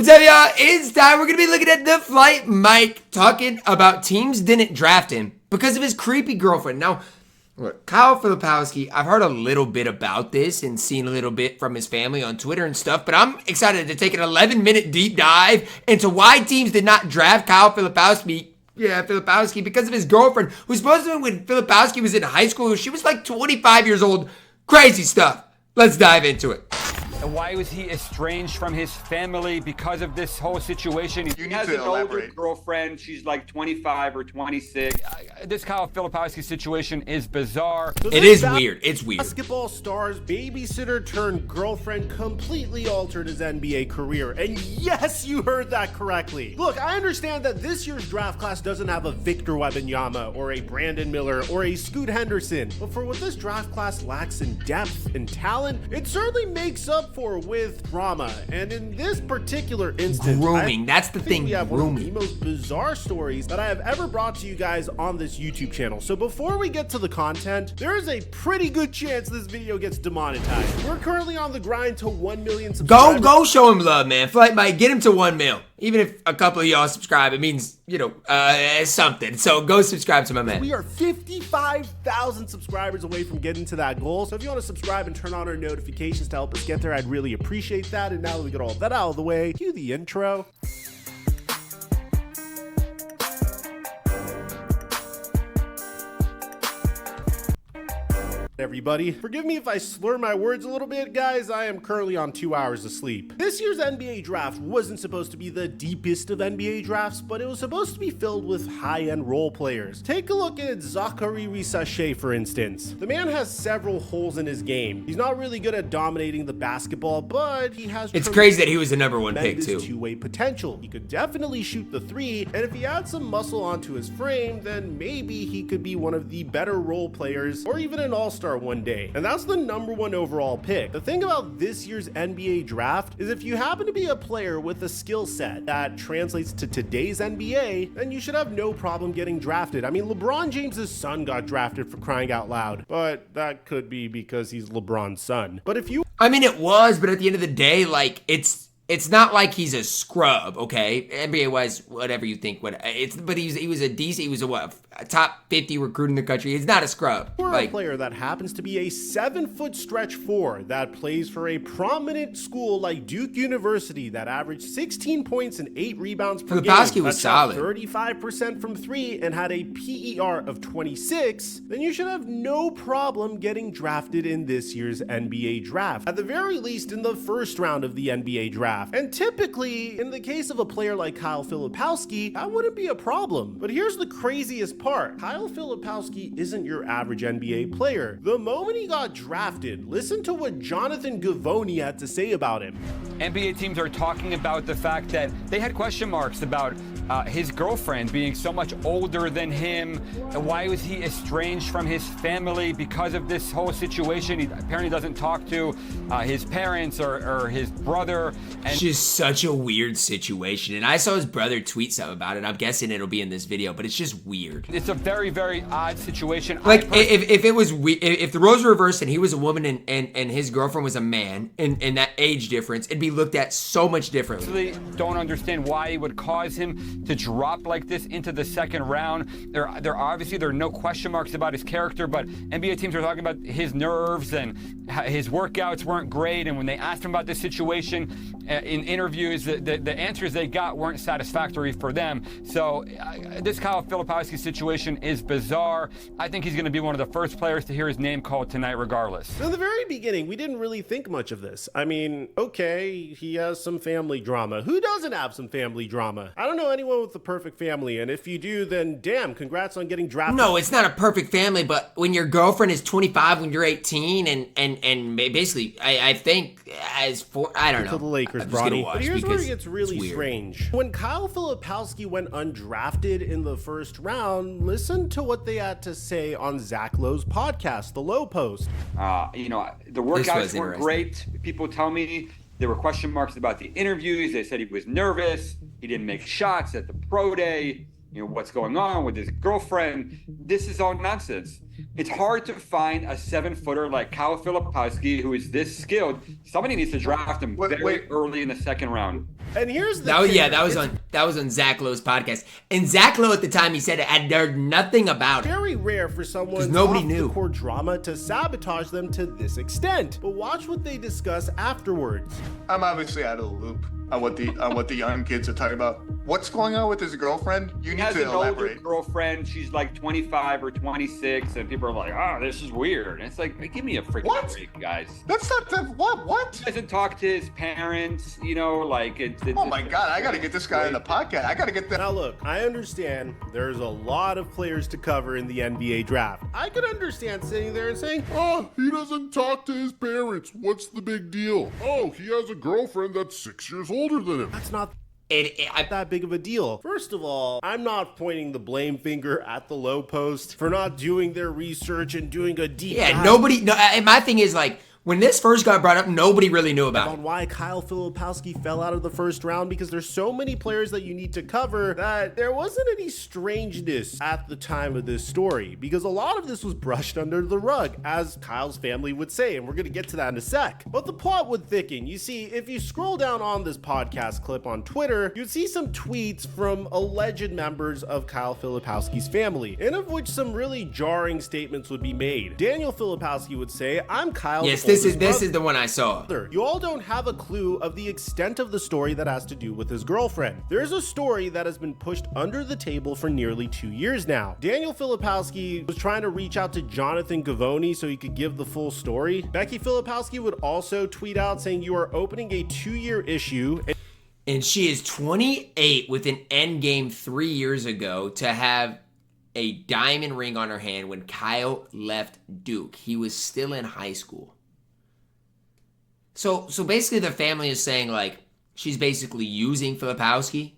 What's up, y'all? It's time. We're going to be looking at TheFlightMike talking about teams didn't draft him because of his creepy girlfriend. Now, look, Kyle Filipowski, I've heard a little bit about this and seen a little bit from his family on Twitter and stuff, but I'm excited to take an 11-minute deep dive into why teams did not draft Kyle Filipowski. Yeah, Filipowski, because of his girlfriend, who's supposed to be when Filipowski was in high school. She was like 25 years old. Crazy stuff. Let's dive into it. And why was he estranged from his family because of this whole situation? He has an older girlfriend. She's like 25 or 26. This Kyle Filipowski situation is bizarre. So it is weird. It's weird. Basketball star's babysitter turned girlfriend completely altered his NBA career. And yes, you heard that correctly. Look, I understand that this year's draft class doesn't have a Victor Wembanyama or a Brandon Miller or a Scoot Henderson. But for what this draft class lacks in depth and talent, it certainly makes up for with drama. And in this particular instance, grooming. That's the thing. We have one of the Grooming. most bizarre stories that I have ever brought to you guys on this YouTube channel. So before we get to the content, there is a pretty good chance this video gets demonetized. We're currently on the grind to 1 million subscribers. Go show him love, man. FlightMike, get him to 1 mil. Even if a couple of y'all subscribe, it means, you know, something. So go subscribe to my man. We are 55,000 subscribers away from getting to that goal. So if you want to subscribe and turn on our notifications to help us get there, I'd really appreciate that. And now that we got all that out of the way, cue the intro. Everybody, forgive me if I slur my words a little bit, guys. I am currently on 2 hours of sleep. This year's NBA draft wasn't supposed to be the deepest of NBA drafts, but it was supposed to be filled with high-end role players. Take a look at Zachary Rissache, for instance. The man has several holes in his game. He's not really good at dominating the basketball, but he has It's crazy that he was the #1 pick, too. Two-way potential. He could definitely shoot the three, and if he adds some muscle onto his frame, then maybe he could be one of the better role players, or even an all-star one day. And that's the #1 overall pick. The thing about this year's NBA draft is if you happen to be a player with a skill set that translates to today's NBA, then you should have no problem getting drafted. I mean, LeBron James's son got drafted, for crying out loud, but that could be because he's LeBron's son. But if you I mean, it was, but at the end of the day, like, it's not like he's a scrub, okay? NBA wise, whatever you think, but he was a top 50 recruit in the country. He's not a scrub. Or a player that happens to be a 7-foot stretch four that plays for a prominent school like Duke University that averaged 16 points and 8 rebounds per game. Filipowski was solid. 35% from three and had a PER of 26, then you should have no problem getting drafted in this year's NBA draft. At the very least, in the first round of the NBA draft. And typically, in the case of a player like Kyle Filipowski, that wouldn't be a problem. But here's the craziest part. Kyle Filipowski isn't your average NBA player. The moment he got drafted, listen to what Jonathan Givony had to say about him. NBA teams are talking about the fact that they had question marks about his girlfriend being so much older than him. Why was he estranged from his family because of this whole situation? He apparently doesn't talk to his parents or his brother. It's just such a weird situation. And I saw his brother tweet something about it. I'm guessing it'll be in this video, but it's just weird. It's a very, very odd situation. Like, if the roles were reversed and he was a woman and his girlfriend was a man, and that age difference, it'd be looked at so much differently. I don't understand why it would cause him to drop like this into the second round. There are no question marks about his character, but NBA teams are talking about his nerves and his workouts weren't great. And when they asked him about this situation in interviews, the answers they got weren't satisfactory for them. So this Kyle Filipowski situation is bizarre. I think he's going to be one of the first players to hear his name called tonight regardless. In the very beginning, we didn't really think much of this. I mean, okay, he has some family drama. Who doesn't have some family drama? I don't know anyone with the perfect family, and if you do, then damn, congrats on getting drafted. No, it's not a perfect family, but when your girlfriend is 25 when you're 18, and basically, I think I don't know. To the Lakers, Bronny. But here's where it gets really strange. When Kyle Filipowski went undrafted in the first round, listen to what they had to say on Zach Lowe's podcast, The Low Post. You know, the workouts weren't great. People tell me there were question marks about the interviews. They said he was nervous. He didn't make shots at the pro day. You know, what's going on with his girlfriend? This is all nonsense. It's hard to find a 7-footer like Kyle Filipowski who is this skilled. Somebody needs to draft him very early in the second round. And here's the that was on Zach Lowe's podcast. And Zach Lowe at the time, he said it had heard nothing about it. Very rare for someone nobody knew core drama to sabotage them to this extent. But watch what they discuss afterwards. I'm obviously out of the loop on what the young kids are talking about. What's going on with his girlfriend? You need to elaborate. Older girlfriend. She's like 25 or 26, and people are like, "Oh, this is weird." And it's like, give me a freaking break, guys. That's not the what? He doesn't talk to his parents, like it's oh my God, I gotta get this guy on the podcast. I gotta get that. Now look, I understand there's a lot of players to cover in the NBA draft. I could understand sitting there and saying, "Oh, he doesn't talk to his parents. What's the big deal? Oh, he has a girlfriend that's 6 years older than him." That's not that big of a deal. First of all, I'm not pointing the blame finger at the Low Post for not doing their research and doing a deep dive. My thing is like, when this first got brought up, nobody really knew about it. On why Kyle Filipowski fell out of the first round, because there's so many players that you need to cover that there wasn't any strangeness at the time of this story, because a lot of this was brushed under the rug, as Kyle's family would say, and we're going to get to that in a sec. But the plot would thicken. You see, if you scroll down on this podcast clip on Twitter, you'd see some tweets from alleged members of Kyle Filipowski's family, in of which some really jarring statements would be made. Daniel Filipowski would say, "I'm Kyle." Yes, this is the one I saw. You all don't have a clue of the extent of the story that has to do with his girlfriend. There's a story that has been pushed under the table for nearly 2 years now. Daniel Filipowski was trying to reach out to Jonathan Givony so he could give the full story. Becky Filipowski would also tweet out saying, "You are opening a 2-year issue." And she is 28 with an endgame 3 years ago to have a diamond ring on her hand when Kyle left Duke. He was still in high school. So basically the family is saying, like, she's basically using Filipowski.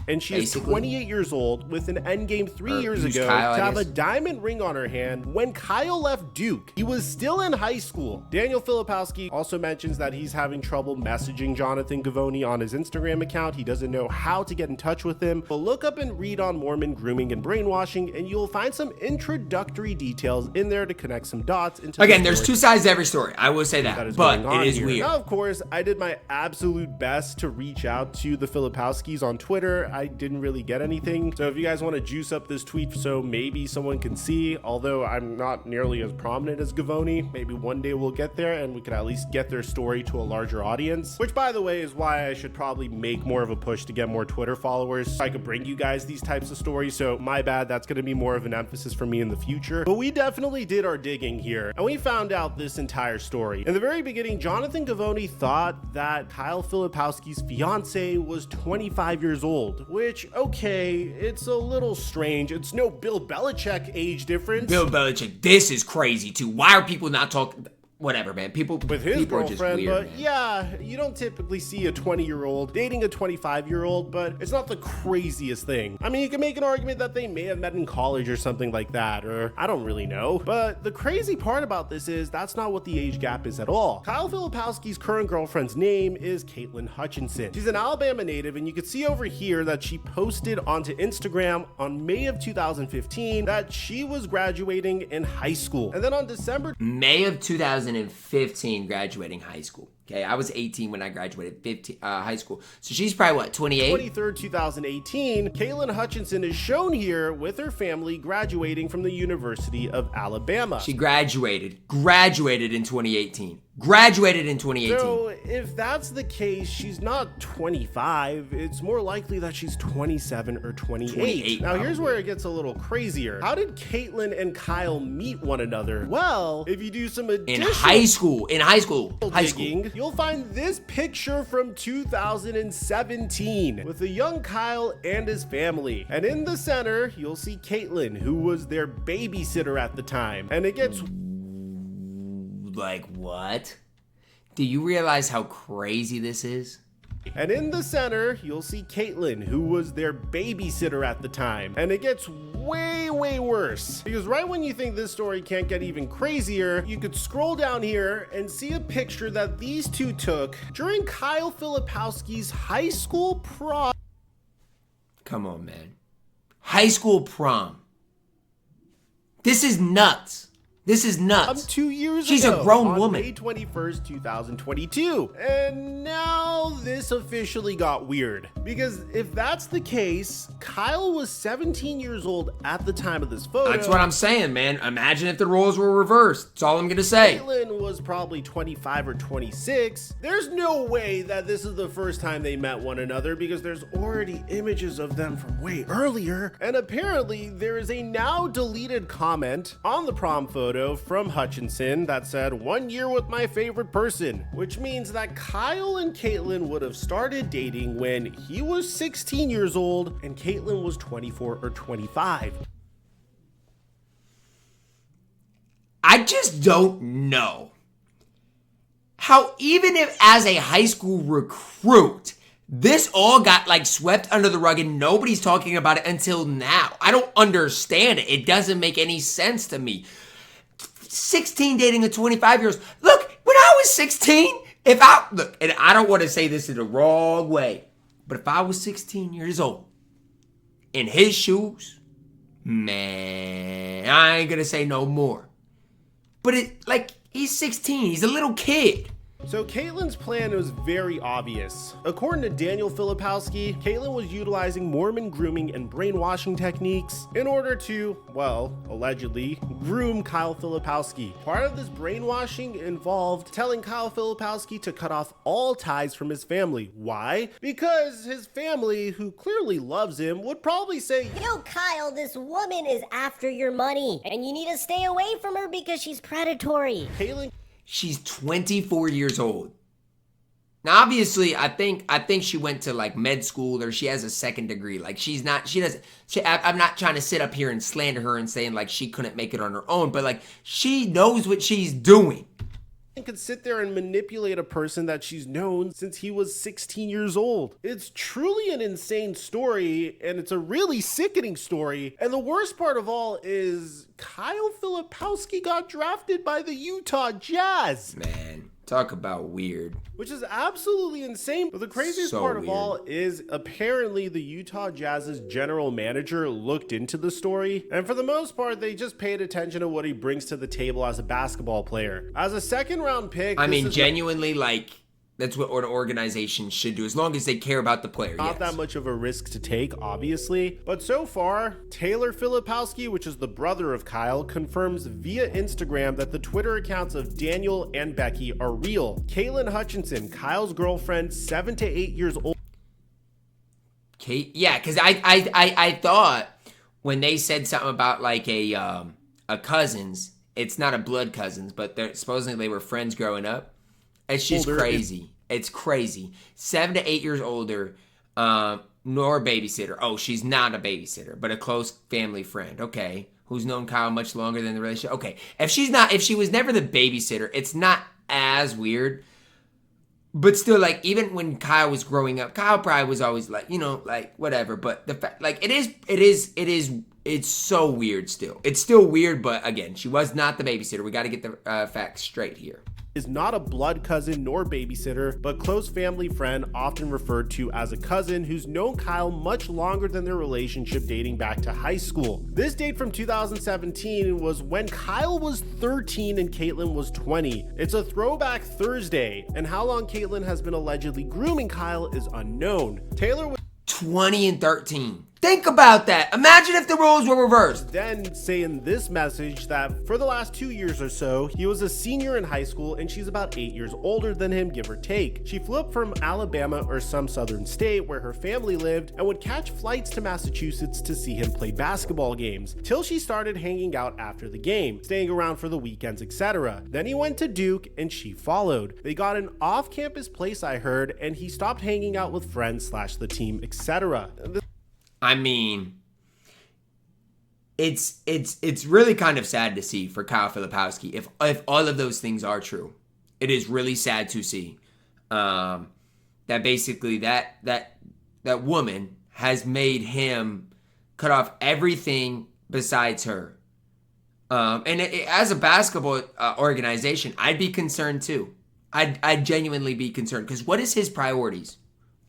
And she is 28 years old with an endgame 3 years ago to have a diamond ring on her hand when Kyle left Duke. He was still in high school. Daniel Filipowski also mentions that he's having trouble messaging Jonathan Givony on his Instagram account. He doesn't know how to get in touch with him. But look up and read on Mormon grooming and brainwashing, and you'll find some introductory details in there to connect some dots into Again, there's two sides to every story. I will say that, but it is weird. Now, of course, I did my absolute best to reach out to the Filipowskis on Twitter. I didn't really get anything. So if you guys want to juice up this tweet so maybe someone can see, although I'm not nearly as prominent as Givony, maybe one day we'll get there and we can at least get their story to a larger audience, which by the way is why I should probably make more of a push to get more Twitter followers so I could bring you guys these types of stories. So my bad, that's going to be more of an emphasis for me in the future. But we definitely did our digging here and we found out this entire story. In the very beginning, Jonathan Givony thought that Kyle Filipowski's fiance was 25 years old, which, okay, it's a little strange. It's no Bill Belichick age difference. Bill Belichick, this is crazy too. Why are people not talking? Whatever, man. People with his people girlfriend, are just weird, but man. yeah, you don't typically see a 20-year-old dating a 25-year-old, but it's not the craziest thing. I mean, you can make an argument that they may have met in college or something like that, or I don't really know. But the crazy part about this is that's not what the age gap is at all. Kyle Filipowski's current girlfriend's name is Caitlin Hutchinson. She's an Alabama native, and you can see over here that she posted onto Instagram on May of 2015 that she was graduating in high school. And then on May of 2015, graduating high school. Okay, I was 18 when I graduated high school. So she's probably, what, 28? 23rd, 2018, Caitlin Hutchinson is shown here with her family graduating from the University of Alabama. She graduated in 2018. Graduated in 2018. So if that's the case, she's not 25. It's more likely that she's 27 or 28. Now here's where it gets a little crazier. How did Caitlin and Kyle meet one another? Well, if you do some additional in high school, digging, you'll find this picture from 2017 with a young Kyle and his family. And in the center, you'll see Caitlin, who was their babysitter at the time. And it gets like, what? Do you realize how crazy this is? And in the center, you'll see Caitlin, who was their babysitter at the time. And it gets way, way worse. Because right when you think this story can't get even crazier, you could scroll down here and see a picture that these two took during Kyle Filipowski's high school prom. Come on, man. High school prom. This is nuts. This is nuts. 2 years She's ago, a grown on woman. May 21st, 2022. And now this officially got weird. Because if that's the case, Kyle was 17 years old at the time of this photo. That's what I'm saying, man. Imagine if the roles were reversed. That's all I'm going to say. Caitlyn was probably 25 or 26. There's no way that this is the first time they met one another because there's already images of them from way earlier. And apparently there is a now deleted comment on the prom photo from Hutchinson that said 1 year with my favorite person, which means that Kyle and Caitlyn would have started dating when he was 16 years old and Caitlyn was 24 or 25. I just don't know how, even if as a high school recruit, this all got like swept under the rug and nobody's talking about it until now. I don't understand it. It doesn't make any sense to me. 16 dating a 25-year-old. Look, when I was 16, and I don't want to say this in the wrong way, but if I was 16 years old in his shoes, man, I ain't gonna say no more. But he's 16, he's a little kid. So Caitlyn's plan was very obvious. According to Daniel Filipowski, Caitlyn was utilizing Mormon grooming and brainwashing techniques in order to, well, allegedly, groom Kyle Filipowski. Part of this brainwashing involved telling Kyle Filipowski to cut off all ties from his family. Why? Because his family, who clearly loves him, would probably say, "Yo, Kyle, this woman is after your money, and you need to stay away from her because she's predatory." Caitlyn, she's 24 years old. Now, obviously, I think she went to like med school or she has a second degree. Like I'm not trying to sit up here and slander her and saying like she couldn't make it on her own, but like she knows what she's doing. could sit there and manipulate a person that she's known since he was 16 years old. It's truly an insane story, and it's a really sickening story. And the worst part of all is Kyle Filipowski got drafted by the Utah Jazz. Man, talk about weird. Which is absolutely insane. But the craziest part of all is apparently the Utah Jazz's general manager looked into the story, and for the most part, they just paid attention to what he brings to the table as a basketball player. As a second round pick, I mean, genuinely, like, that's what an organization should do, as long as they care about the player. Not that much of a risk to take, obviously. But so far, Taylor Filipowski, which is the brother of Kyle, confirms via Instagram that the Twitter accounts of Daniel and Becky are real. Caitlin Hutchinson, Kyle's girlfriend, 7 to 8 years old. Kate, yeah, because I thought when they said something about like a cousins, it's not a blood cousins, but they're supposedly they were friends growing up. It's just crazy. It's crazy. 7 to 8 years older, nor a babysitter. Oh, she's not a babysitter, but a close family friend. Okay. Who's known Kyle much longer than the relationship. Okay. If she was never the babysitter, it's not as weird. But still, like, even when Kyle was growing up, Kyle probably was always like, you know, like, whatever. But the fact, like, it's so weird still. It's still weird, but again, she was not the babysitter. We got to get the facts straight here. Is not a blood cousin nor babysitter, but close family friend, often referred to as a cousin, who's known Kyle much longer than their relationship dating back to high school. This date from 2017 was when Kyle was 13 and Caitlin was 20. It's a throwback Thursday, and how long Caitlin has been allegedly grooming Kyle is unknown. Taylor was 20 and 13. Think about that. Imagine if the roles were reversed. Then saying this message that for the last 2 years or so, he was a senior in high school and she's about 8 years older than him, give or take. She flew up from Alabama or some southern state where her family lived and would catch flights to Massachusetts to see him play basketball games, till she started hanging out after the game, staying around for the weekends, etc. Then he went to Duke and she followed. They got an off-campus place, I heard, and he stopped hanging out with friends / the team, etc. I mean, it's really kind of sad to see for Kyle Filipowski if all of those things are true. It is really sad to see that basically that woman has made him cut off everything besides her. As a basketball organization, I'd be concerned too. I'd genuinely be concerned because what is his priorities?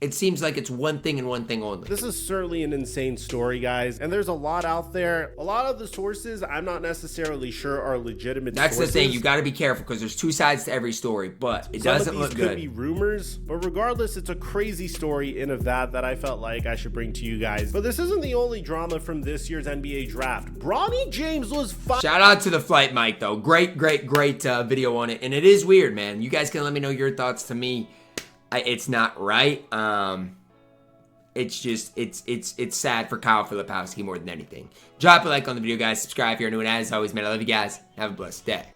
It seems like it's one thing and one thing only. This is certainly an insane story, guys, and there's a lot out there. A lot of the sources I'm not necessarily sure are legitimate That's sources. the thing, you got to be careful because there's two sides to every story, but it doesn't look good. Some of these could be rumors, but regardless, it's a crazy story in of that I felt like I should bring to you guys. But this isn't the only drama from this year's NBA draft. Bronny James was Shout out to the FlightMike though. Great video on it, and it is weird, man. You guys can let me know your thoughts. To me, it's not right. It's just, it's sad for Kyle Filipowski more than anything. Drop a like on the video, guys. Subscribe if you're new, and as always, man, I love you guys. Have a blessed day.